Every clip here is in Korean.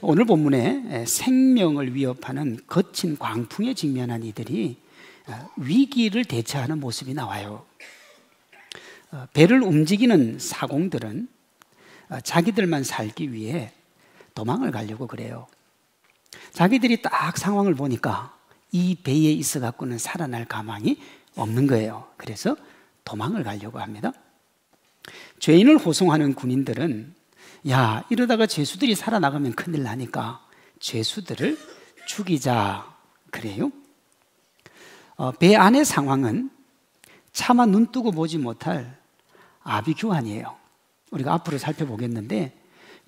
오늘 본문에 생명을 위협하는 거친 광풍에 직면한 이들이 위기를 대처하는 모습이 나와요. 배를 움직이는 사공들은 자기들만 살기 위해 도망을 가려고 그래요. 자기들이 딱 상황을 보니까 이 배에 있어 갖고는 살아날 가망이 없는 거예요. 그래서 도망을 가려고 합니다. 죄인을 호송하는 군인들은 야, 이러다가 죄수들이 살아나가면 큰일 나니까 죄수들을 죽이자 그래요. 배 안의 상황은 차마 눈 뜨고 보지 못할 아비규환이에요. 우리가 앞으로 살펴보겠는데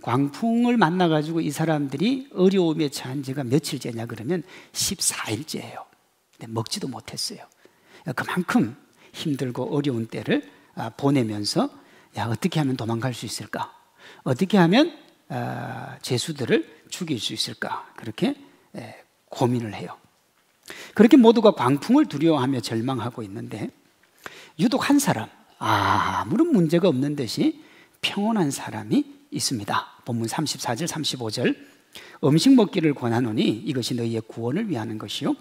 광풍을 만나가지고 이 사람들이 어려움에 처한 지가 며칠째냐 그러면 14일째예요. 근데 먹지도 못했어요. 그만큼 힘들고 어려운 때를 보내면서 야, 어떻게 하면 도망갈 수 있을까? 어떻게 하면 죄수들을 죽일 수 있을까? 그렇게 고민을 해요. 그렇게 모두가 광풍을 두려워하며 절망하고 있는데 유독 한 사람, 아무런 문제가 없는 듯이 평온한 사람이 있습니다. 본문 34절 35절 음식 먹기를 권하노니 이것이 너희의 구원을 위하는 것이요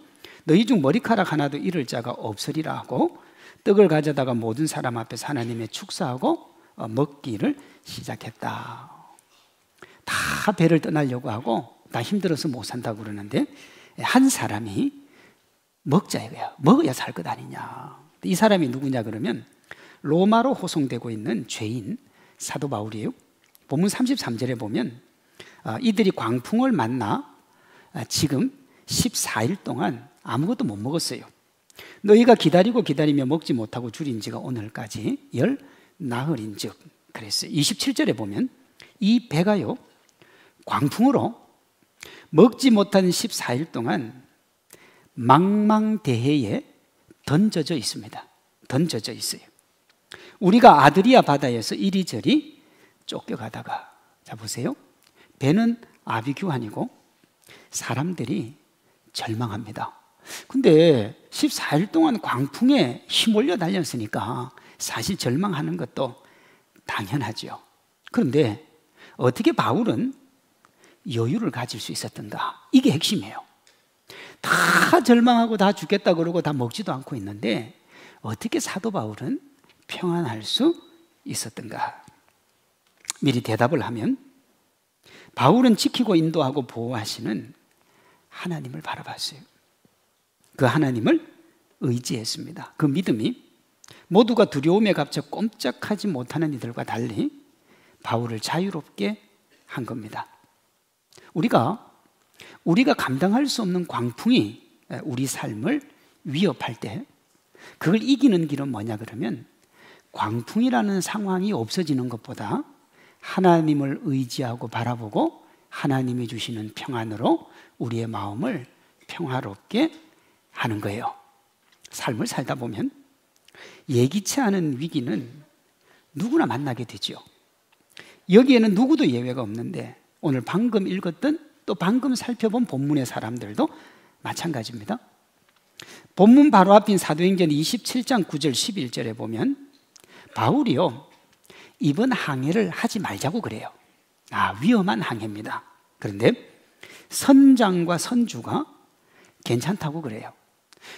너희 중 머리카락 하나도 잃을 자가 없으리라 하고 떡을 가져다가 모든 사람 앞에서 하나님의 축사하고 먹기를 시작했다. 다 배를 떠나려고 하고 다 힘들어서 못 산다고 그러는데 한 사람이 먹자 이거야. 먹어야 살 것 아니냐. 이 사람이 누구냐 그러면 로마로 호송되고 있는 죄인 사도 바울이에요. 본문 33절에 보면 이들이 광풍을 만나 지금 14일 동안 아무것도 못 먹었어요. 너희가 기다리며 먹지 못하고 줄인 지가 오늘까지 10나흘인즉 그랬어요. 27절에 보면 이 배가요 광풍으로 먹지 못한 14일 동안 망망대해에 던져져 있습니다. 던져져 있어요. 우리가 아드리아 바다에서 이리저리 쫓겨가다가 자 보세요. 배는 아비규환이고 사람들이 절망합니다. 근데 14일 동안 광풍에 휘몰려 달렸으니까 사실 절망하는 것도 당연하죠. 그런데 어떻게 바울은 여유를 가질 수 있었던가? 이게 핵심이에요. 다 절망하고 다 죽겠다 그러고 다 먹지도 않고 있는데 어떻게 사도 바울은 평안할 수 있었던가? 미리 대답을 하면 바울은 지키고 인도하고 보호하시는 하나님을 바라봤어요. 그 하나님을 의지했습니다. 그 믿음이 모두가 두려움에 갇혀 꼼짝하지 못하는 이들과 달리 바울을 자유롭게 한 겁니다. 우리가 감당할 수 없는 광풍이 우리 삶을 위협할 때 그걸 이기는 길은 뭐냐 그러면 광풍이라는 상황이 없어지는 것보다 하나님을 의지하고 바라보고 하나님이 주시는 평안으로 우리의 마음을 평화롭게 하는 거예요. 삶을 살다 보면 예기치 않은 위기는 누구나 만나게 되죠. 여기에는 누구도 예외가 없는데 오늘 방금 읽었던 또 방금 살펴본 본문의 사람들도 마찬가지입니다. 본문 바로 앞인 사도행전 27장 9절 11절에 보면 바울이요 이번 항해를 하지 말자고 그래요. 위험한 항해입니다. 그런데 선장과 선주가 괜찮다고 그래요.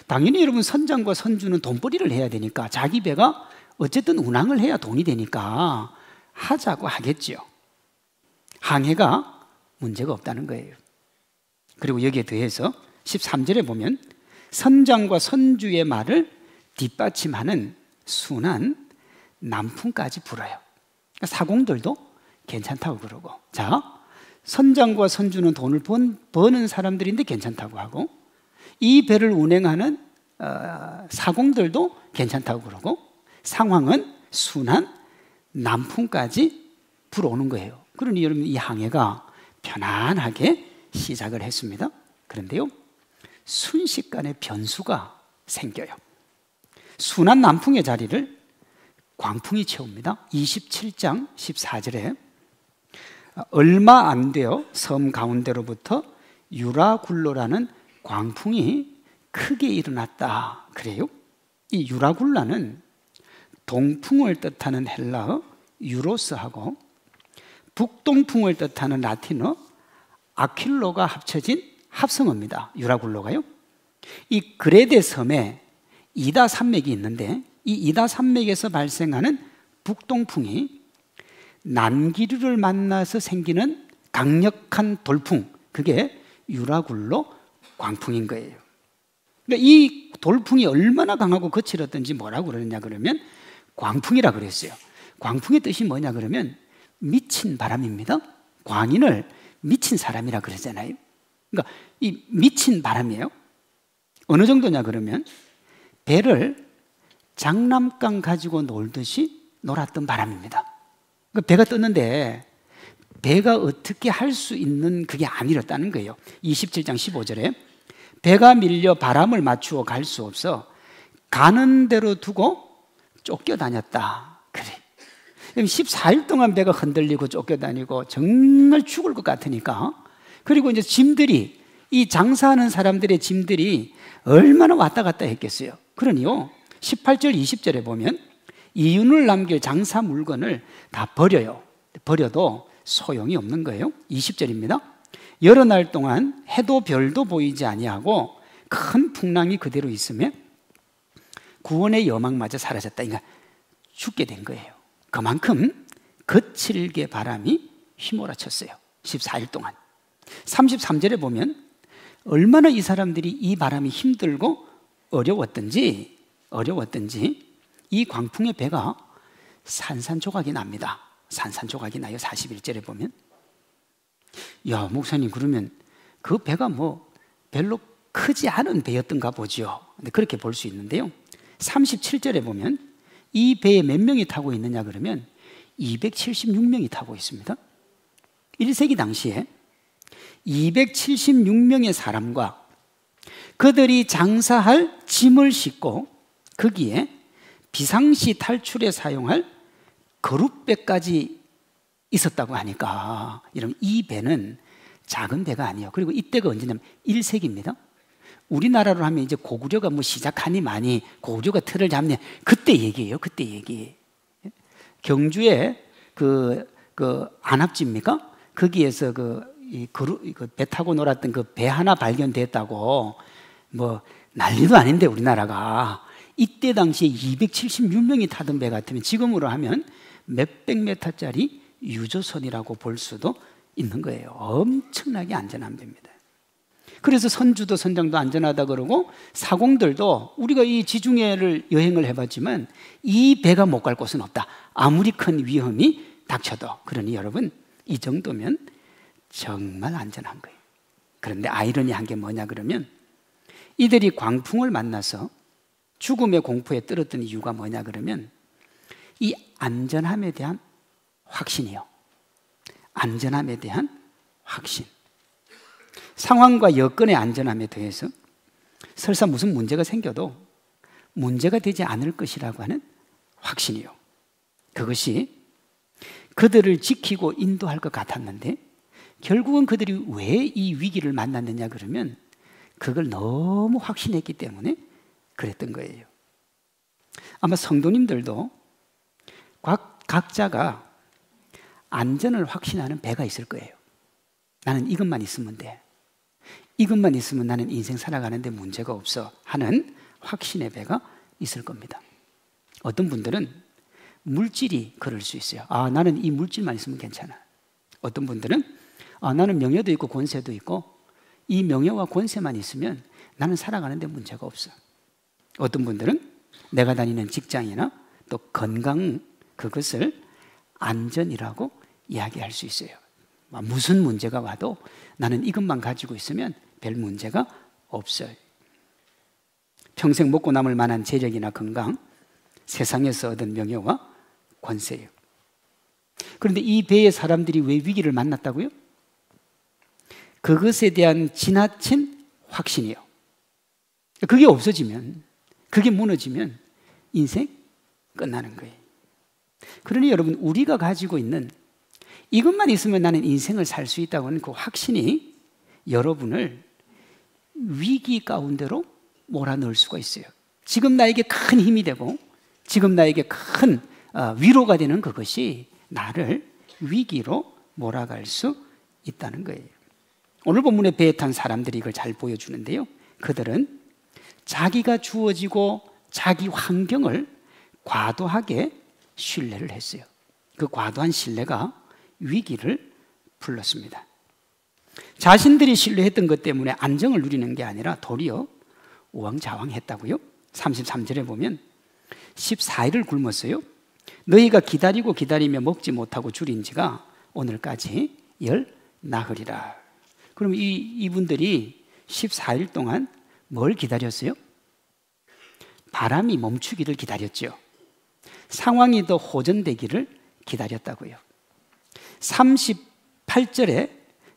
당연히 여러분 선장과 선주는 돈벌이를 해야 되니까 자기 배가 어쨌든 운항을 해야 돈이 되니까 하자고 하겠지요. 항해가 문제가 없다는 거예요. 그리고 여기에 더해서 13절에 보면 선장과 선주의 말을 뒷받침하는 순한 남풍까지 불어요. 그러니까 사공들도 괜찮다고 그러고 자 선장과 선주는 돈을 버는 사람들인데 괜찮다고 하고 이 배를 운행하는 사공들도 괜찮다고 그러고 상황은 순한 남풍까지 불어오는 거예요. 그러니 여러분 이 항해가 편안하게 시작을 했습니다. 그런데요 순식간에 변수가 생겨요. 순한 남풍의 자리를 광풍이 채웁니다. 27장 14절에 얼마 안 되어 섬 가운데로부터 유라굴로라는 광풍이 크게 일어났다 그래요. 이 유라굴라는 동풍을 뜻하는 헬라어 유로스하고 북동풍을 뜻하는 라틴어 아킬로가 합쳐진 합성어입니다. 유라굴로가요. 이 그레데 섬에 이다 산맥이 있는데 이 이다 산맥에서 발생하는 북동풍이 난기류를 만나서 생기는 강력한 돌풍, 그게 유라굴로 광풍인 거예요. 그러니까 이 돌풍이 얼마나 강하고 거칠었던지 뭐라고 그러느냐 그러면 광풍이라 그랬어요. 광풍의 뜻이 뭐냐 그러면 미친 바람입니다. 광인을 미친 사람이라 그러잖아요. 그러니까 이 미친 바람이에요. 어느 정도냐 그러면 배를 장난감 가지고 놀듯이 놀았던 바람입니다. 그러니까 배가 떴는데 배가 어떻게 할 수 있는 그게 아니었다는 거예요. 27장 15절에 배가 밀려 바람을 맞추어 갈 수 없어 가는 대로 두고 쫓겨다녔다. 그래. 14일 동안 배가 흔들리고 쫓겨다니고 정말 죽을 것 같으니까. 그리고 이제 짐들이, 이 장사하는 사람들의 짐들이 얼마나 왔다 갔다 했겠어요. 그러니요 18절 20절에 보면 이윤을 남길 장사 물건을 다 버려요. 버려도 소용이 없는 거예요. 20절입니다. 여러 날 동안 해도 별도 보이지 아니하고 큰 풍랑이 그대로 있으며 구원의 여망마저 사라졌다. 그러니까 죽게 된 거예요. 그만큼 거칠게 바람이 휘몰아쳤어요. 14일 동안. 33절에 보면 얼마나 이 사람들이 이 바람이 힘들고 어려웠던지 이 광풍의 배가 산산조각이 납니다. 산산조각이 나요. 41절에 보면. 야, 목사님, 그러면 그 배가 뭐 별로 크지 않은 배였던가 보죠. 근데 그렇게 볼 수 있는데요. 37절에 보면 이 배에 몇 명이 타고 있느냐 그러면 276명이 타고 있습니다. 1세기 당시에 276명의 사람과 그들이 장사할 짐을 싣고 거기에 비상시 탈출에 사용할 거룻배까지 있었다고 하니까 여러분 이 배는 작은 배가 아니에요. 그리고 이때가 언제냐면 1세기입니다. 우리나라로 하면 이제 고구려가 뭐 시작하니 많이 고구려가 틀을 잡네. 그때 얘기예요. 그때 얘기. 경주에 그 안압지입니까? 거기에서 배 타고 놀았던 그 배 하나 발견됐다고 뭐 난리도 아닌데 우리나라가 이때 당시에 276명이 타던 배 같으면 지금으로 하면 몇백 메타짜리 유조선이라고 볼 수도 있는 거예요. 엄청나게 안전한 배입니다. 그래서 선주도 선장도 안전하다 그러고 사공들도 우리가 이 지중해를 여행을 해봤지만 이 배가 못 갈 곳은 없다. 아무리 큰 위험이 닥쳐도. 그러니 여러분 이 정도면 정말 안전한 거예요. 그런데 아이러니한 게 뭐냐 그러면 이들이 광풍을 만나서 죽음의 공포에 떨었던 이유가 뭐냐 그러면 이 안전함에 대한 확신이요. 안전함에 대한 확신. 상황과 여건의 안전함에 대해서 설사 무슨 문제가 생겨도 문제가 되지 않을 것이라고 하는 확신이요. 그것이 그들을 지키고 인도할 것 같았는데 결국은 그들이 왜 이 위기를 만났느냐 그러면 그걸 너무 확신했기 때문에 그랬던 거예요. 아마 성도님들도 각자가 안전을 확신하는 배가 있을 거예요. 나는 이것만 있으면 돼. 이것만 있으면 나는 인생 살아가는데 문제가 없어 하는 확신의 배가 있을 겁니다. 어떤 분들은 물질이 그럴 수 있어요. 아, 나는 이 물질만 있으면 괜찮아. 어떤 분들은 아, 나는 명예도 있고 권세도 있고 이 명예와 권세만 있으면 나는 살아가는데 문제가 없어. 어떤 분들은 내가 다니는 직장이나 또 건강 그것을 안전이라고 이야기할 수 있어요. 무슨 문제가 와도 나는 이것만 가지고 있으면 별 문제가 없어요. 평생 먹고 남을 만한 재력이나 건강, 세상에서 얻은 명예와 권세예요. 그런데 이 배의 사람들이 왜 위기를 만났다고요? 그것에 대한 지나친 확신이요. 그게 없어지면, 그게 무너지면 인생 끝나는 거예요. 그러니 여러분, 우리가 가지고 있는 이것만 있으면 나는 인생을 살 수 있다고 하는 그 확신이 여러분을 위기 가운데로 몰아넣을 수가 있어요. 지금 나에게 큰 힘이 되고 지금 나에게 큰 위로가 되는 그것이 나를 위기로 몰아갈 수 있다는 거예요. 오늘 본문에 배에 탄 사람들이 이걸 잘 보여주는데요. 그들은 자기가 주어지고 자기 환경을 과도하게 신뢰를 했어요. 그 과도한 신뢰가 위기를 불렀습니다. 자신들이 신뢰했던 것 때문에 안정을 누리는 게 아니라 도리어 우왕좌왕했다고요. 33절에 보면 14일을 굶었어요. 너희가 기다리고 기다리며 먹지 못하고 줄인 지가 오늘까지 10나흘이라. 그럼 이분들이 14일 동안 뭘 기다렸어요? 바람이 멈추기를 기다렸죠. 상황이 더 호전되기를 기다렸다고요. 38절에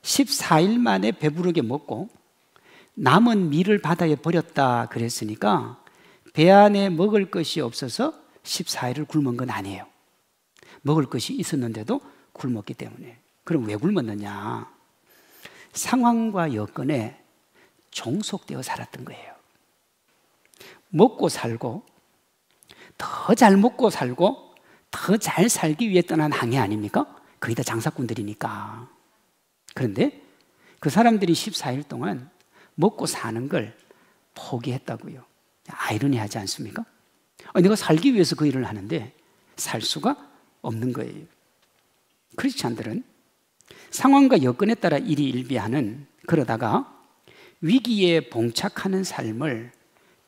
14일 만에 배부르게 먹고 남은 밀을 바다에 버렸다 그랬으니까 배 안에 먹을 것이 없어서 14일을 굶은 건 아니에요. 먹을 것이 있었는데도 굶었기 때문에. 그럼 왜 굶었느냐? 상황과 여건에 종속되어 살았던 거예요. 먹고 살고 더 잘 먹고 살고 더 잘 살기 위해 떠난 항해 아닙니까? 거의 다 장사꾼들이니까. 그런데 그 사람들이 14일 동안 먹고 사는 걸 포기했다고요. 아이러니하지 않습니까? 내가 살기 위해서 그 일을 하는데 살 수가 없는 거예요. 크리스찬들은 상황과 여건에 따라 일희일비하는, 그러다가 위기에 봉착하는 삶을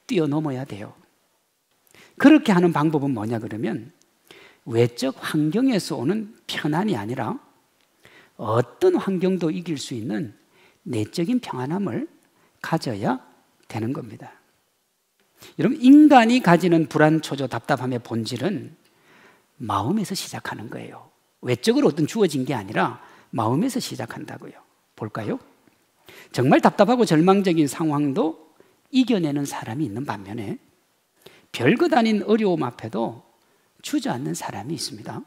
뛰어넘어야 돼요. 그렇게 하는 방법은 뭐냐 그러면 외적 환경에서 오는 편안이 아니라 어떤 환경도 이길 수 있는 내적인 평안함을 가져야 되는 겁니다. 여러분, 인간이 가지는 불안, 초조, 답답함의 본질은 마음에서 시작하는 거예요. 외적으로 어떤 주어진 게 아니라 마음에서 시작한다고요. 볼까요? 정말 답답하고 절망적인 상황도 이겨내는 사람이 있는 반면에 별것 아닌 어려움 앞에도 주저앉는 사람이 있습니다.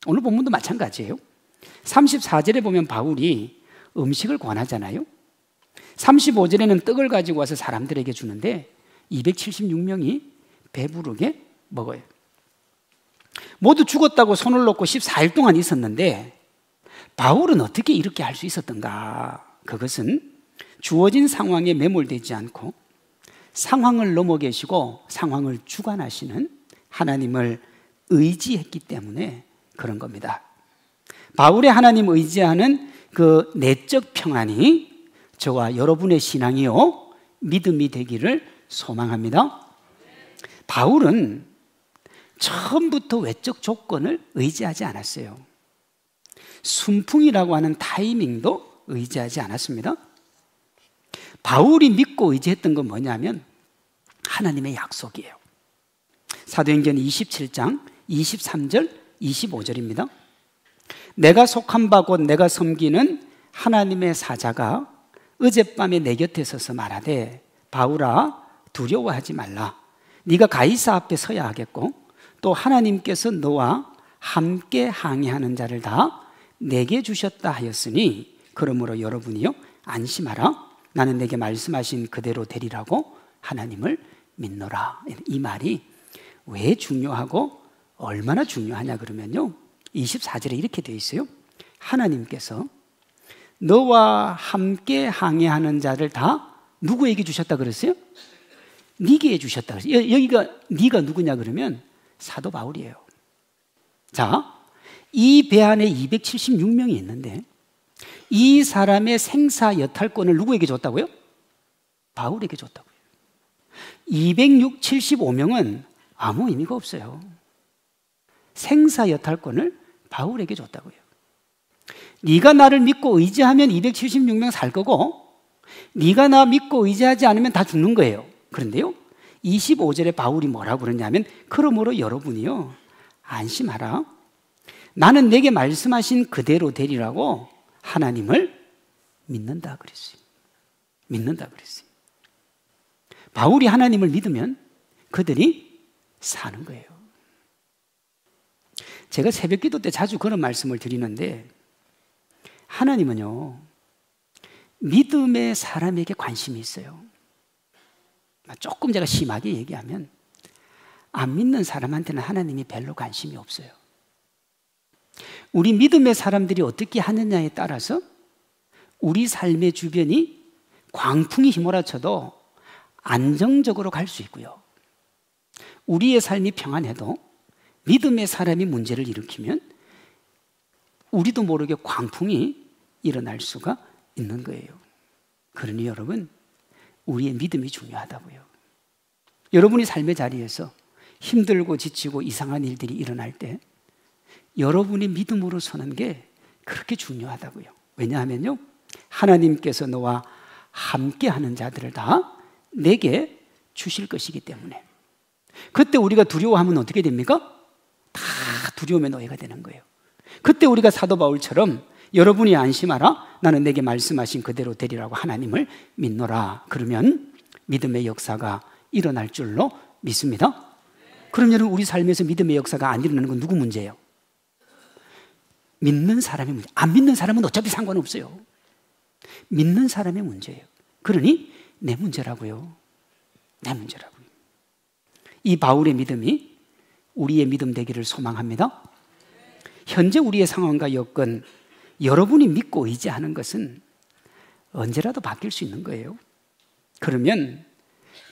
오늘 본문도 마찬가지예요. 34절에 보면 바울이 음식을 권하잖아요. 35절에는 떡을 가지고 와서 사람들에게 주는데 276명이 배부르게 먹어요. 모두 죽었다고 손을 놓고 14일 동안 있었는데 바울은 어떻게 이렇게 할 수 있었던가? 그것은 주어진 상황에 매몰되지 않고 상황을 넘어 계시고 상황을 주관하시는 하나님을 의지했기 때문에 그런 겁니다. 바울의 하나님 의지하는 그 내적 평안이 저와 여러분의 신앙이요 믿음이 되기를 소망합니다. 바울은 처음부터 외적 조건을 의지하지 않았어요. 순풍이라고 하는 타이밍도 의지하지 않았습니다. 바울이 믿고 의지했던 건 뭐냐면 하나님의 약속이에요. 사도행전 27장 23절 25절입니다. 내가 속한 바 곧 내가 섬기는 하나님의 사자가 어젯밤에 내 곁에 서서 말하되 바울아 두려워하지 말라. 네가 가이사 앞에 서야 하겠고 또 하나님께서 너와 함께 항해하는 자를 다 내게 주셨다 하였으니 그러므로 여러분이요 안심하라. 나는 내게 말씀하신 그대로 되리라고 하나님을 믿노라. 이 말이 왜 중요하고 얼마나 중요하냐 그러면요 24절에 이렇게 되어 있어요. 하나님께서 너와 함께 항해하는 자를 다 누구에게 주셨다 그랬어요? 네게 주셨다 그랬어요. 여기가 네가 누구냐 그러면 사도 바울이에요. 자, 이 배 안에 276명이 있는데 이 사람의 생사 여탈권을 누구에게 줬다고요? 바울에게 줬다고요. 275명은 아무 의미가 없어요. 생사 여탈권을 바울에게 줬다고요. 네가 나를 믿고 의지하면 276명 살 거고 네가 나 믿고 의지하지 않으면 다 죽는 거예요. 그런데요 25절에 바울이 뭐라고 그러냐면 그러므로 여러분이요 안심하라. 나는 내게 말씀하신 그대로 되리라고 하나님을 믿는다 그랬어요. 믿는다 그랬어요. 바울이 하나님을 믿으면 그들이 사는 거예요. 제가 새벽 기도 때 자주 그런 말씀을 드리는데 하나님은요 믿음의 사람에게 관심이 있어요. 조금 제가 심하게 얘기하면 안 믿는 사람한테는 하나님이 별로 관심이 없어요. 우리 믿음의 사람들이 어떻게 하느냐에 따라서 우리 삶의 주변이 광풍이 휘몰아쳐도 안정적으로 갈 수 있고요. 우리의 삶이 평안해도 믿음의 사람이 문제를 일으키면 우리도 모르게 광풍이 일어날 수가 있는 거예요. 그러니 여러분, 우리의 믿음이 중요하다고요. 여러분이 삶의 자리에서 힘들고 지치고 이상한 일들이 일어날 때 여러분이 믿음으로 서는 게 그렇게 중요하다고요. 왜냐하면요, 하나님께서 너와 함께하는 자들을 다 내게 주실 것이기 때문에. 그때 우리가 두려워하면 어떻게 됩니까? 다 두려움의 노예가 되는 거예요. 그때 우리가 사도 바울처럼 여러분이 안심하라, 나는 내게 말씀하신 그대로 되리라고 하나님을 믿노라, 그러면 믿음의 역사가 일어날 줄로 믿습니다. 그럼 여러분, 우리 삶에서 믿음의 역사가 안 일어나는 건 누구 문제예요? 믿는 사람의 문제. 안 믿는 사람은 어차피 상관없어요. 믿는 사람의 문제예요. 그러니 내 문제라고요. 내 문제라고요. 이 바울의 믿음이 우리의 믿음 되기를 소망합니다. 현재 우리의 상황과 여건, 여러분이 믿고 의지하는 것은 언제라도 바뀔 수 있는 거예요. 그러면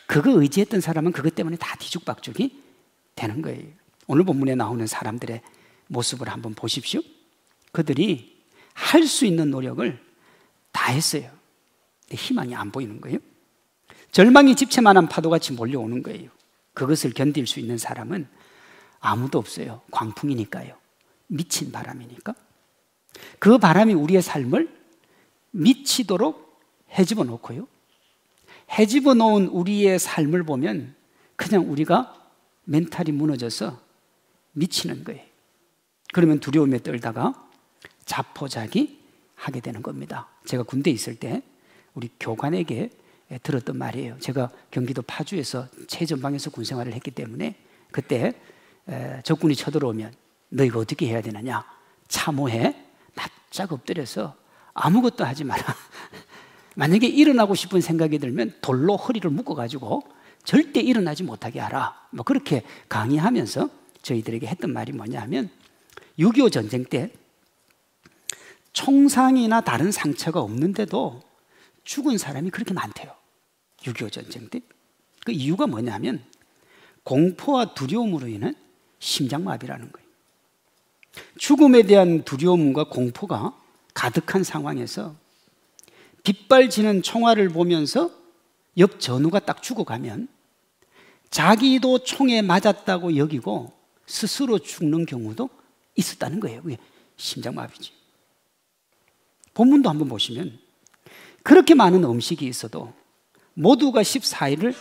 그거 의지했던 사람은 그것 때문에 다 뒤죽박죽이 되는 거예요. 오늘 본문에 나오는 사람들의 모습을 한번 보십시오. 그들이 할 수 있는 노력을 다 했어요. 희망이 안 보이는 거예요. 절망이 집채만한 파도같이 몰려오는 거예요. 그것을 견딜 수 있는 사람은 아무도 없어요. 광풍이니까요. 미친 바람이니까. 그 바람이 우리의 삶을 미치도록 헤집어 놓고요, 헤집어 놓은 우리의 삶을 보면 그냥 우리가 멘탈이 무너져서 미치는 거예요. 그러면 두려움에 떨다가 자포자기 하게 되는 겁니다. 제가 군대에 있을 때 우리 교관에게 들었던 말이에요. 제가 경기도 파주에서 최전방에서 군생활을 했기 때문에 그때 적군이 쳐들어오면 너희가 어떻게 해야 되느냐, 참호해 납작 엎드려서 아무것도 하지 마라. 만약에 일어나고 싶은 생각이 들면 돌로 허리를 묶어가지고 절대 일어나지 못하게 하라, 뭐 그렇게 강의하면서 저희들에게 했던 말이 뭐냐 하면, 6.25 전쟁 때 총상이나 다른 상처가 없는데도 죽은 사람이 그렇게 많대요. 6.25 전쟁 때. 그 이유가 뭐냐면 공포와 두려움으로 인한 심장마비라는 거예요. 죽음에 대한 두려움과 공포가 가득한 상황에서 빗발지는 총알을 보면서 옆 전우가 딱 죽어가면 자기도 총에 맞았다고 여기고 스스로 죽는 경우도 있었다는 거예요. 그게 심장마비지. 본문도 한번 보시면 그렇게 많은 음식이 있어도 모두가 14일을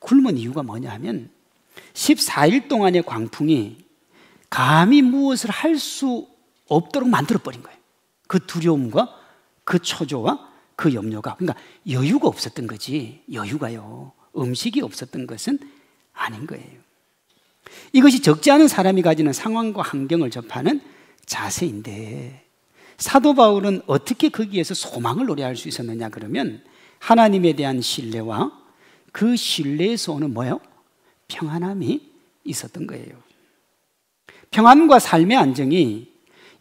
굶은 이유가 뭐냐 하면 14일 동안의 광풍이 감히 무엇을 할 수 없도록 만들어버린 거예요. 그 두려움과 그 초조와 그 염려가. 그러니까 여유가 없었던 거지, 여유가요, 음식이 없었던 것은 아닌 거예요. 이것이 적지 않은 사람이 가지는 상황과 환경을 접하는 자세인데, 사도 바울은 어떻게 거기에서 소망을 노래할 수 있었느냐 그러면 하나님에 대한 신뢰와 그 신뢰에서 오는 뭐예요? 평안함이 있었던 거예요. 평안과 삶의 안정이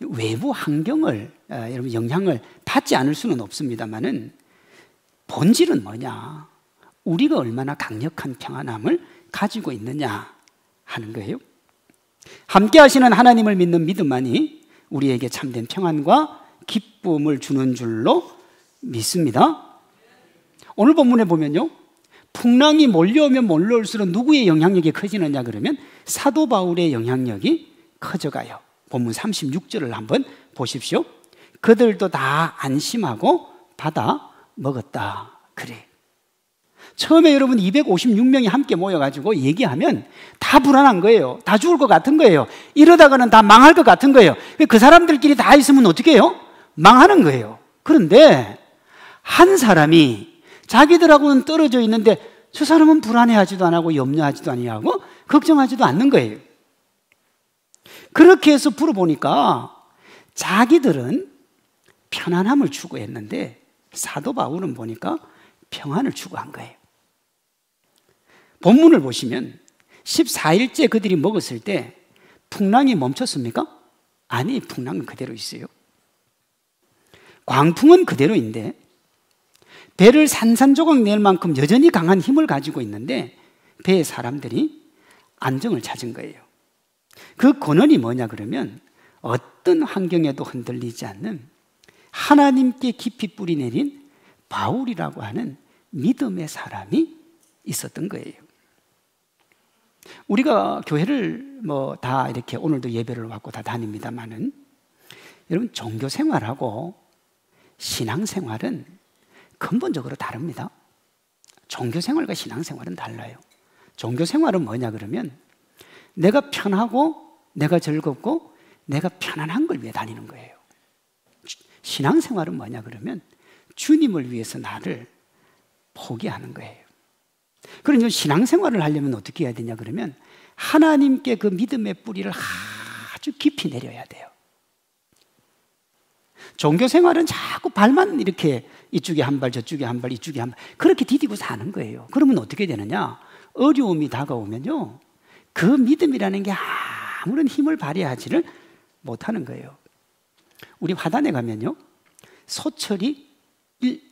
외부 환경을 여러분 영향을 받지 않을 수는 없습니다만은 본질은 뭐냐? 우리가 얼마나 강력한 평안함을 가지고 있느냐 하는 거예요. 함께 하시는 하나님을 믿는 믿음만이 우리에게 참된 평안과 기쁨을 주는 줄로 믿습니다. 오늘 본문에 보면요, 풍랑이 몰려오면 몰려올수록 누구의 영향력이 커지느냐 그러면 사도 바울의 영향력이 커져가요. 본문 36절을 한번 보십시오. 그들도 다 안심하고 받아 먹었다. 그래. 처음에 여러분 256명이 함께 모여가지고 얘기하면 다 불안한 거예요. 다 죽을 것 같은 거예요. 이러다가는 다 망할 것 같은 거예요. 그 사람들끼리 다 있으면 어떻게 해요? 망하는 거예요. 그런데 한 사람이 자기들하고는 떨어져 있는데 저 사람은 불안해하지도 안 하고 염려하지도 아니하고 걱정하지도 않는 거예요. 그렇게 해서 풀어보니까 자기들은 편안함을 추구했는데 사도 바울은 보니까 평안을 추구한 거예요. 본문을 보시면 14일째 그들이 먹었을 때 풍랑이 멈췄습니까? 아니, 풍랑은 그대로 있어요. 광풍은 그대로인데 배를 산산조각 낼 만큼 여전히 강한 힘을 가지고 있는데 배의 사람들이 안정을 찾은 거예요. 그 근원이 뭐냐 그러면 어떤 환경에도 흔들리지 않는 하나님께 깊이 뿌리 내린 바울이라고 하는 믿음의 사람이 있었던 거예요. 우리가 교회를 뭐 다 이렇게 오늘도 예배를 받고 다 다닙니다만은 여러분 종교 생활하고 신앙 생활은 근본적으로 다릅니다. 종교 생활과 신앙 생활은 달라요. 종교 생활은 뭐냐 그러면 내가 편하고 내가 즐겁고 내가 편안한 걸 위해 다니는 거예요. 신앙 생활은 뭐냐 그러면 주님을 위해서 나를 포기하는 거예요. 그러면 신앙 생활을 하려면 어떻게 해야 되냐 그러면 하나님께 그 믿음의 뿌리를 아주 깊이 내려야 돼요. 종교 생활은 자꾸 발만 이렇게 이쪽에 한 발 저쪽에 한 발 이쪽에 한 발 그렇게 디디고 사는 거예요. 그러면 어떻게 되느냐, 어려움이 다가오면요 그 믿음이라는 게 아무런 힘을 발휘하지를 못하는 거예요. 우리 화단에 가면요 소철이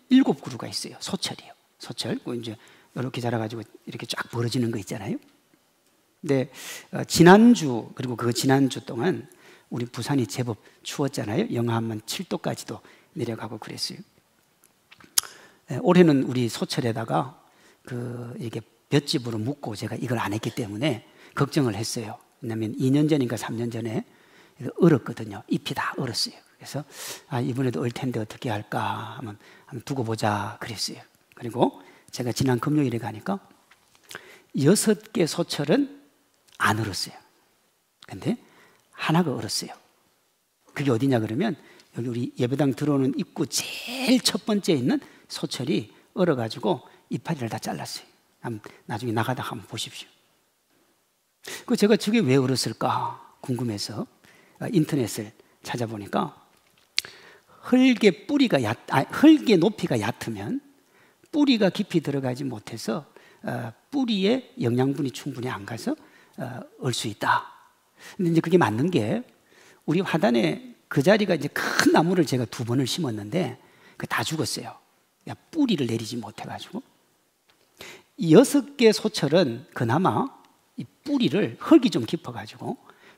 7그루가 있어요. 소철이요. 소철 이제 이렇게 자라가지고 이렇게 쫙 벌어지는 거 있잖아요. 근데 지난주 그리고 그 지난주 동안 우리 부산이 제법 추웠잖아요. 영하 한 7도까지도 내려가고 그랬어요. 올해는 우리 소철에다가 이게 볏짚으로 묶고 제가 이걸 안 했기 때문에 걱정을 했어요. 왜냐하면 2년 전인가 3년 전에 얼었거든요. 잎이 다 얼었어요. 그래서 이번에도 얼 텐데 어떻게 할까 한번 두고 보자 그랬어요. 그리고 제가 지난 금요일에 가니까 6개 소철은 안 얼었어요. 근데 하나가 얼었어요. 그게 어디냐 그러면 여기 우리 예배당 들어오는 입구 제일 첫 번째에 있는 소철이 얼어가지고 이파리를 다 잘랐어요. 나중에 나가다가 한번 보십시오. 제가 저게 왜 얼었을까 궁금해서 인터넷을 찾아보니까 흙의 높이가 얕으면 뿌리가 깊이 들어가지 못해서 뿌리에 영양분이 충분히 안 가서 얼 수 있다. 근데 이제 그게 맞는 게 우리 화단에 그 자리가 이제 큰 나무를 제가 2번을 심었는데 그 다 죽었어요. 뿌리를 내리지 못해가지고 6개 소철은 그나마 이 뿌리를 흙이 좀 깊어가지고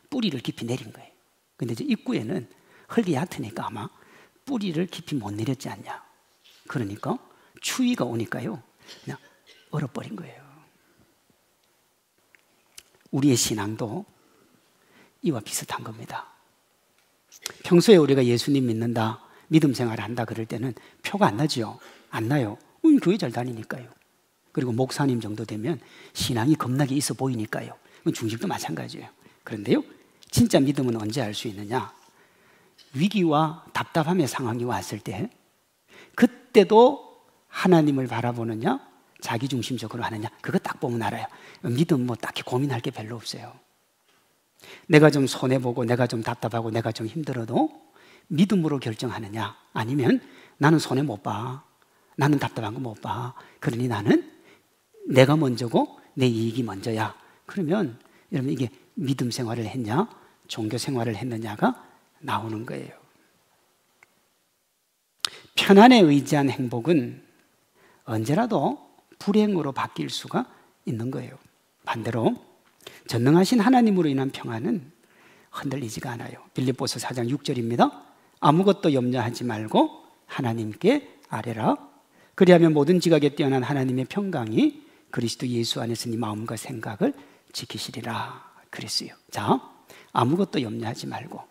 뿌리를 깊이 내린 거예요. 근데 이제 입구에는 흙이 얕으니까 아마 뿌리를 깊이 못 내렸지 않냐. 그러니까 추위가 오니까요 그냥 얼어버린 거예요. 우리의 신앙도 이와 비슷한 겁니다. 평소에 우리가 예수님 믿는다, 믿음 생활을 한다 그럴 때는 표가 안 나지요. 안 나요. 교회 잘 다니니까요. 그리고 목사님 정도 되면 신앙이 겁나게 있어 보이니까요. 중직도 마찬가지예요. 그런데요 진짜 믿음은 언제 알 수 있느냐, 위기와 답답함의 상황이 왔을 때 그때도 하나님을 바라보느냐 자기중심적으로 하느냐, 그거 딱 보면 알아요. 믿음 뭐 딱히 고민할 게 별로 없어요. 내가 좀 손해보고 내가 좀 답답하고 내가 좀 힘들어도 믿음으로 결정하느냐, 아니면 나는 손해 못 봐, 나는 답답한 거 못 봐, 그러니 나는 내가 먼저고 내 이익이 먼저야. 그러면 여러분 이게 믿음 생활을 했냐 종교 생활을 했느냐가 나오는 거예요. 편안에 의지한 행복은 언제라도 불행으로 바뀔 수가 있는 거예요. 반대로 전능하신 하나님으로 인한 평안은 흔들리지가 않아요. 빌립보서 4장 6절입니다. 아무것도 염려하지 말고 하나님께 아뢰라. 그리하면 모든 지각에 뛰어난 하나님의 평강이 그리스도 예수 안에서 네 마음과 생각을 지키시리라 그랬어요. 자, 아무것도 염려하지 말고,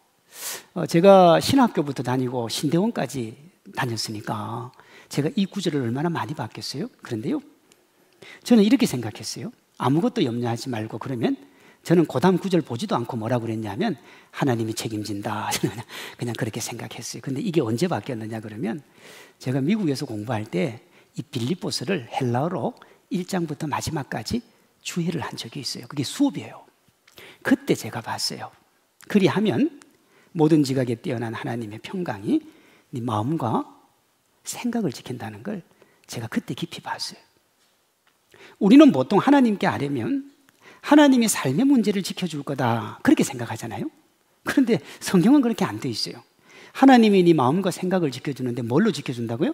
제가 신학교부터 다니고 신대원까지 다녔으니까 제가 이 구절을 얼마나 많이 봤겠어요. 그런데요 저는 이렇게 생각했어요. 아무것도 염려하지 말고, 그러면 저는 그 다음 구절 보지도 않고 뭐라고 그랬냐면 하나님이 책임진다. 그냥 그렇게 생각했어요. 근데 이게 언제 바뀌었느냐 그러면 제가 미국에서 공부할 때 이 빌립보서를 헬라어로 1장부터 마지막까지 주의를 한 적이 있어요. 그게 수업이에요. 그때 제가 봤어요. 그리하면 모든 지각에 뛰어난 하나님의 평강이 네 마음과 생각을 지킨다는 걸 제가 그때 깊이 봤어요. 우리는 보통 하나님께 아뢰면 하나님이 삶의 문제를 지켜줄 거다 그렇게 생각하잖아요. 그런데 성경은 그렇게 안 돼 있어요. 하나님이 네 마음과 생각을 지켜주는데 뭘로 지켜준다고요?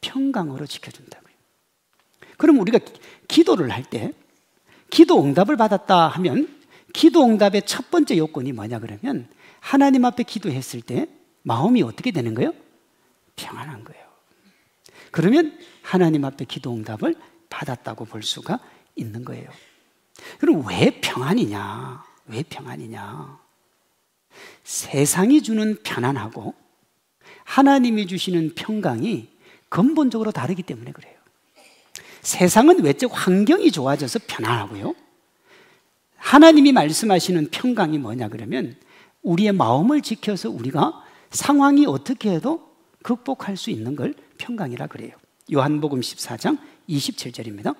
평강으로 지켜준다고요. 그럼 우리가 기도를 할 때 기도 응답을 받았다 하면 기도 응답의 첫 번째 요건이 뭐냐 그러면 하나님 앞에 기도했을 때 마음이 어떻게 되는 거예요? 평안한 거예요. 그러면 하나님 앞에 기도 응답을 받았다고 볼 수가 있는 거예요. 그럼 왜 평안이냐? 왜 평안이냐? 세상이 주는 편안하고 하나님이 주시는 평강이 근본적으로 다르기 때문에 그래요. 세상은 외적 환경이 좋아져서 편안하고요. 하나님이 말씀하시는 평강이 뭐냐 그러면 우리의 마음을 지켜서 우리가 상황이 어떻게 해도 극복할 수 있는 걸 평강이라 그래요. 요한복음 14장 27절입니다.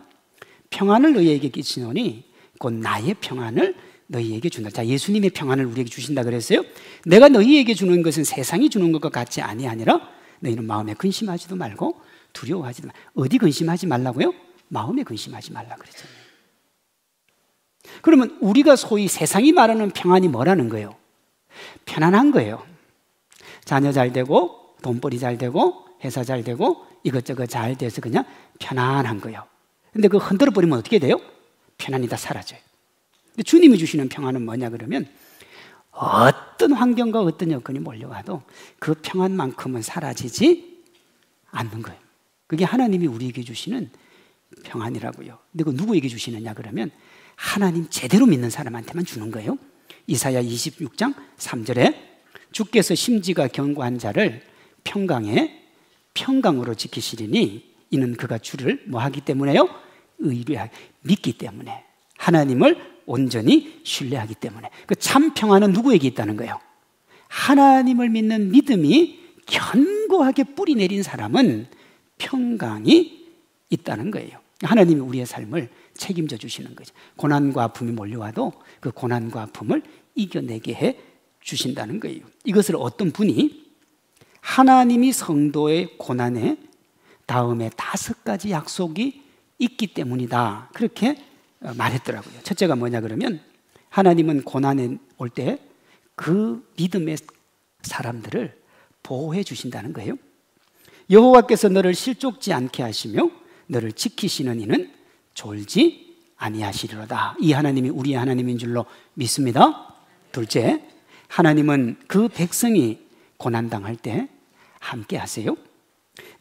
평안을 너희에게 끼치노니 곧 나의 평안을 너희에게 준다. 자, 예수님의 평안을 우리에게 주신다 그랬어요. 내가 너희에게 주는 것은 세상이 주는 것과 같지 아니하니라. 너희는 마음에 근심하지도 말고 두려워하지도 말고. 어디 근심하지 말라고요? 마음에 근심하지 말라 그랬잖아요. 그러면 우리가 소위 세상이 말하는 평안이 뭐라는 거예요? 편안한 거예요. 자녀 잘 되고 돈벌이 잘 되고 회사 잘 되고 이것저것 잘 돼서 그냥 편안한 거예요. 근데 그거 흔들어 버리면 어떻게 돼요? 편안이 다 사라져요. 근데 주님이 주시는 평안은 뭐냐 그러면 어떤 환경과 어떤 여건이 몰려와도 그 평안만큼은 사라지지 않는 거예요. 그게 하나님이 우리에게 주시는 평안이라고요. 근데 그 누구에게 주시느냐 그러면 하나님 제대로 믿는 사람한테만 주는 거예요. 이사야 26장 3절에 주께서 심지가 견고한 자를 평강으로 지키시리니 이는 그가 주를 뭐 하기 때문에요? 의뢰하기, 믿기 때문에, 하나님을 온전히 신뢰하기 때문에. 그 참 평안은 누구에게 있다는 거예요? 하나님을 믿는 믿음이 견고하게 뿌리 내린 사람은 평강이 있다는 거예요. 하나님이 우리의 삶을 책임져 주시는 거죠. 고난과 아픔이 몰려와도 그 고난과 아픔을 이겨내게 해 주신다는 거예요. 이것을 어떤 분이 하나님이 성도의 고난에 다음에 5가지 약속이 있기 때문이다, 그렇게 말했더라고요. 첫째가 뭐냐 그러면 하나님은 고난에 올 때 그 믿음의 사람들을 보호해 주신다는 거예요. 여호와께서 너를 실족지 않게 하시며 너를 지키시는 이는 졸지 아니하시리로다. 이 하나님이 우리의 하나님인 줄로 믿습니다. 둘째, 하나님은 그 백성이 고난당할 때 함께 하세요.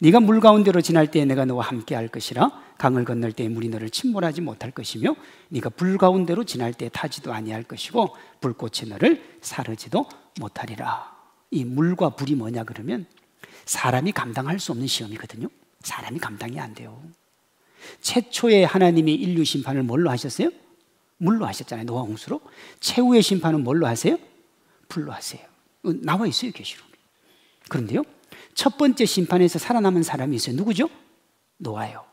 네가 물 가운데로 지날 때에 내가 너와 함께 할 것이라. 강을 건널 때에 물이 너를 침몰하지 못할 것이며 네가 불 가운데로 지날 때에 타지도 아니할 것이고 불꽃이 너를 사르지도 못하리라. 이 물과 불이 뭐냐 그러면 사람이 감당할 수 없는 시험이거든요. 사람이 감당이 안 돼요. 최초에 하나님이 인류 심판을 뭘로 하셨어요? 물로 하셨잖아요. 노아 홍수로. 최후의 심판은 뭘로 하세요? 불로 하세요. 나와 있어요, 계시록에. 그런데요, 첫 번째 심판에서 살아남은 사람이 있어요. 누구죠? 노아요.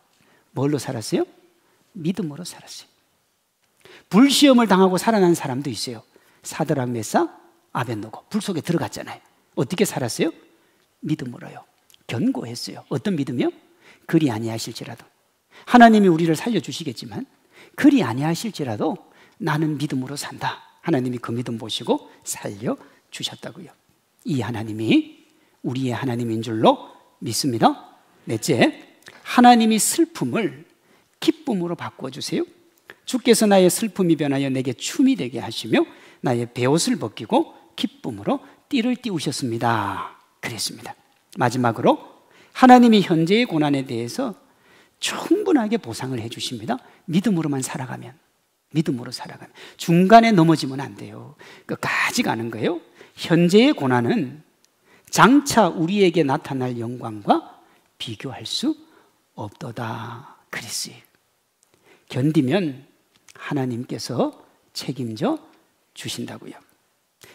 뭘로 살았어요? 믿음으로 살았어요. 불시험을 당하고 살아난 사람도 있어요. 사드락, 메삭, 아벳노고. 불 속에 들어갔잖아요. 어떻게 살았어요? 믿음으로요. 견고했어요. 어떤 믿음이요? 그리 아니하실지라도. 하나님이 우리를 살려주시겠지만 그리 아니하실지라도 나는 믿음으로 산다. 하나님이 그 믿음 보시고 살려주셨다고요. 이 하나님이 우리의 하나님인 줄로 믿습니다. 넷째, 하나님이 슬픔을 기쁨으로 바꿔주세요. 주께서 나의 슬픔이 변하여 내게 춤이 되게 하시며 나의 베옷을 벗기고 기쁨으로 띠를 띄우셨습니다. 그랬습니다. 마지막으로 하나님이 현재의 고난에 대해서 충분하게 보상을 해주십니다. 믿음으로만 살아가면, 믿음으로 살아가면. 중간에 넘어지면 안 돼요. 끝까지 가는 거예요. 현재의 고난은 장차 우리에게 나타날 영광과 비교할 수 없도다 그랬어요. 견디면 하나님께서 책임져 주신다고요.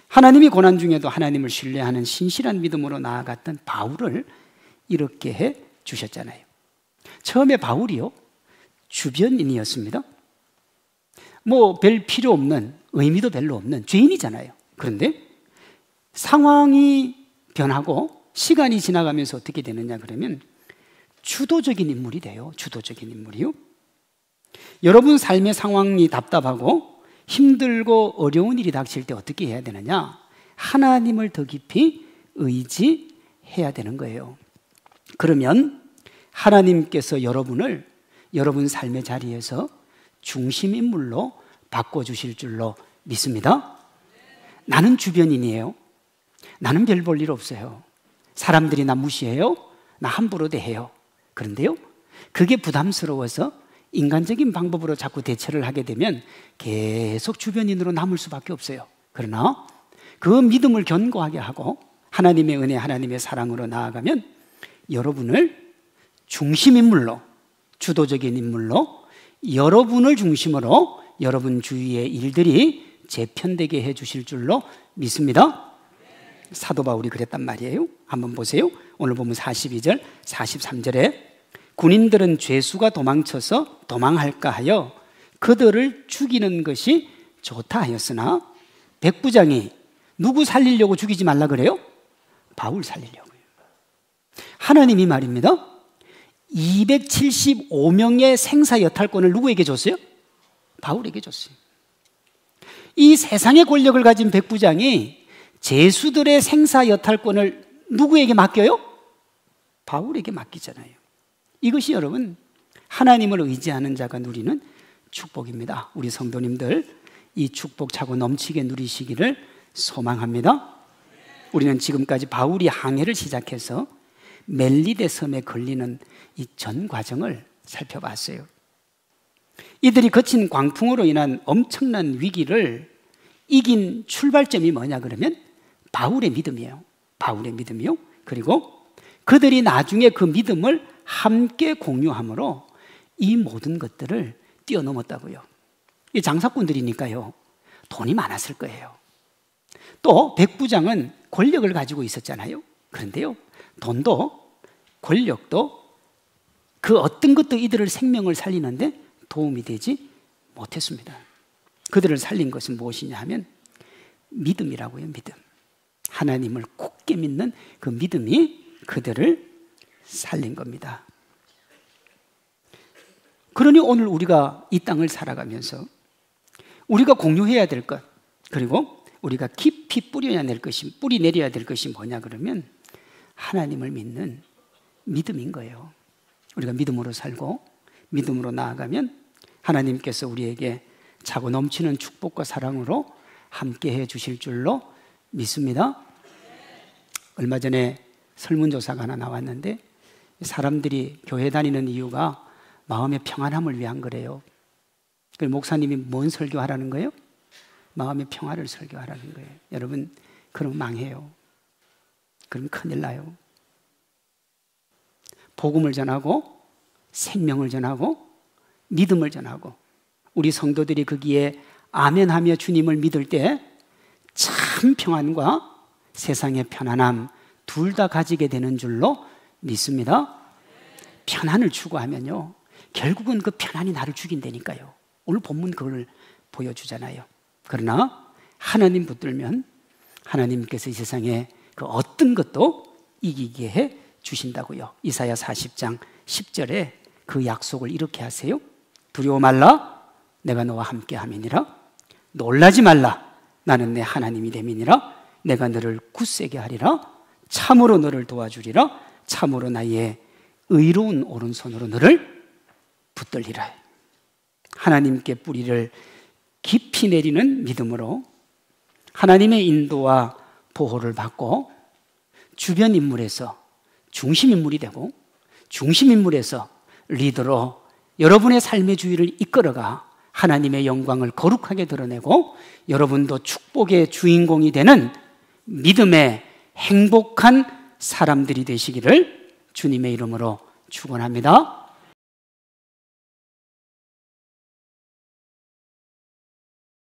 하나님이 고난 중에도 하나님을 신뢰하는 신실한 믿음으로 나아갔던 바울을 이렇게 해 주셨잖아요. 처음에 바울이요, 주변인이었습니다. 뭐 별 필요 없는, 의미도 별로 없는 죄인이잖아요. 그런데 상황이 변하고 시간이 지나가면서 어떻게 되느냐 그러면 주도적인 인물이 돼요. 주도적인 인물이요. 여러분 삶의 상황이 답답하고 힘들고 어려운 일이 닥칠 때 어떻게 해야 되느냐? 하나님을 더 깊이 의지해야 되는 거예요. 그러면 하나님께서 여러분을 여러분 삶의 자리에서 중심인물로 바꿔주실 줄로 믿습니다. 나는 주변인이에요. 나는 별 볼 일 없어요. 사람들이 나 무시해요. 나 함부로 대해요. 그런데요, 그게 부담스러워서 인간적인 방법으로 자꾸 대처를 하게 되면 계속 주변인으로 남을 수밖에 없어요. 그러나 그 믿음을 견고하게 하고 하나님의 은혜, 하나님의 사랑으로 나아가면 여러분을 중심인물로, 주도적인 인물로, 여러분을 중심으로 여러분 주위의 일들이 재편되게 해주실 줄로 믿습니다. 사도 바울이 그랬단 말이에요. 한번 보세요. 오늘 보면 42절, 43절에 군인들은 죄수가 도망쳐서 도망할까 하여 그들을 죽이는 것이 좋다 하였으나 백부장이 누구 살리려고 죽이지 말라 그래요? 바울 살리려고요. 하나님이 말입니다. 275명의 생사 여탈권을 누구에게 줬어요? 바울에게 줬어요. 이 세상의 권력을 가진 백부장이 죄수들의 생사 여탈권을 누구에게 맡겨요? 바울에게 맡기잖아요. 이것이 여러분 하나님을 의지하는 자가 누리는 축복입니다. 우리 성도님들 이 축복 차고 넘치게 누리시기를 소망합니다. 우리는 지금까지 바울이 항해를 시작해서 멜리데 섬에 걸리는 이 전 과정을 살펴봤어요. 이들이 거친 광풍으로 인한 엄청난 위기를 이긴 출발점이 뭐냐 그러면 바울의 믿음이에요. 바울의 믿음이요. 그리고 그들이 나중에 그 믿음을 함께 공유함으로 이 모든 것들을 뛰어넘었다고요. 이 장사꾼들이니까요, 돈이 많았을 거예요. 또 백부장은 권력을 가지고 있었잖아요. 그런데요, 돈도 권력도 그 어떤 것도 이들을 생명을 살리는데 도움이 되지 못했습니다. 그들을 살린 것은 무엇이냐 하면 믿음이라고요. 믿음. 하나님을 굳게 믿는 그 믿음이 그들을 살린 겁니다. 그러니 오늘 우리가 이 땅을 살아가면서 우리가 공유해야 될 것, 그리고 우리가 깊이 뿌리 내려야 될 것이 뭐냐 그러면 하나님을 믿는 믿음인 거예요. 우리가 믿음으로 살고 믿음으로 나아가면 하나님께서 우리에게 차고 넘치는 축복과 사랑으로 함께 해 주실 줄로 믿습니다. 얼마 전에 설문조사가 하나 나왔는데 사람들이 교회 다니는 이유가 마음의 평안함을 위한 거래요. 그 목사님이 뭔 설교하라는 거예요? 마음의 평화를 설교하라는 거예요. 여러분, 그럼 망해요. 그럼 큰일 나요. 복음을 전하고 생명을 전하고 믿음을 전하고 우리 성도들이 거기에 아멘하며 주님을 믿을 때 참 평안과 세상의 편안함 둘 다 가지게 되는 줄로 믿습니다. 편안을 추구하면요, 결국은 그 편안이 나를 죽인다니까요. 오늘 본문 그걸 보여주잖아요. 그러나 하나님 붙들면 하나님께서 이 세상에 그 어떤 것도 이기게 해 주신다고요. 이사야 40장 10절에 그 약속을 이렇게 하세요. 두려워 말라, 내가 너와 함께 함이니라. 놀라지 말라, 나는 내 하나님이 됨이니라. 내가 너를 굳세게 하리라. 참으로 너를 도와주리라. 참으로 나의 의로운 오른손으로 너를 붙들리라. 하나님께 뿌리를 깊이 내리는 믿음으로 하나님의 인도와 보호를 받고 주변 인물에서 중심인물이 되고 중심인물에서 리더로 여러분의 삶의 주위를 이끌어가 하나님의 영광을 거룩하게 드러내고 여러분도 축복의 주인공이 되는 믿음의 행복한 사람들이 되시기를 주님의 이름으로 축원합니다.